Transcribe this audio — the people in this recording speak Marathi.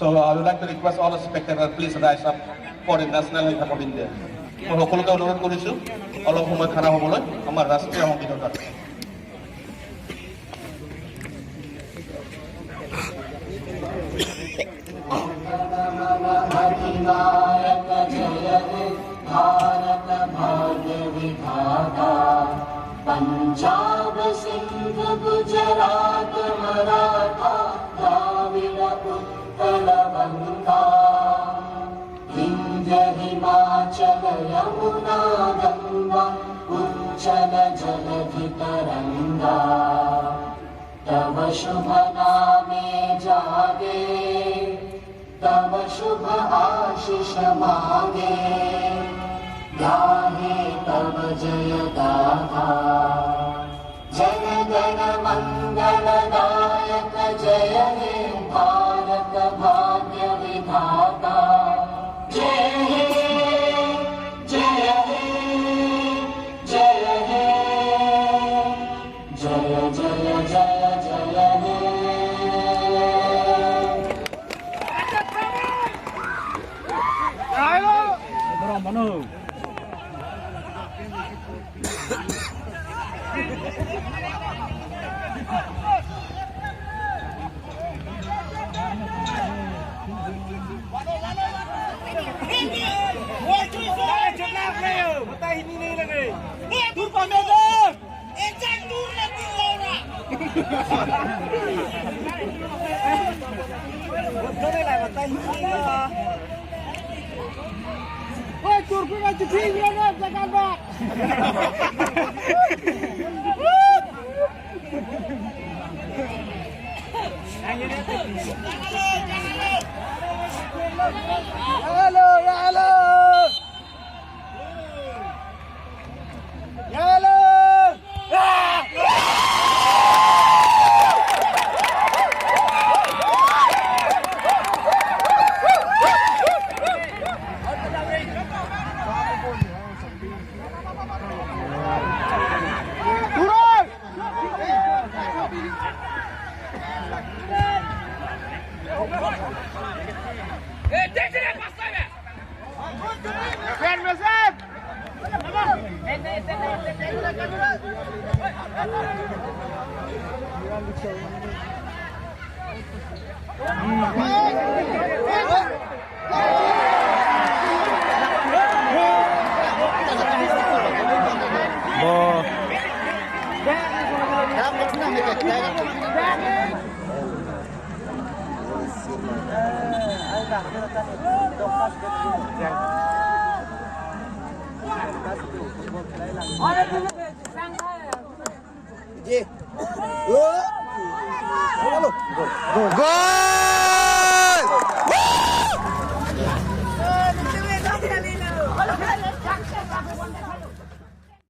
So I would like to request all the spectators please rise up for the national anthem of India. মই সকলোকে অনুৰোধ কৰিছোঁ অলপ সময় খানা হ'বলৈ আমাৰ ৰাষ্ট্ৰীয় সংগীতৰ কাৰণে। अधिनायक जय हे भारत भाग्य विधाता पंजाब सिंध गुजरात मराठा द्राविड उत्कल बंगा विंध्य हिमाचल यमुना गंगा उच्चल जलधि तरंगा तव शुभ नामे जागे तव शुभ आशीष मांगे गाहे तव जय गाथा जन गण मंगल दायक जय हे भारत भाग्य विधाता जय हे जय हे जय हे जय जय जय जय हे Mano. Oi, turco vai te tirar na jagada. Hello, hello. Hello. Gol!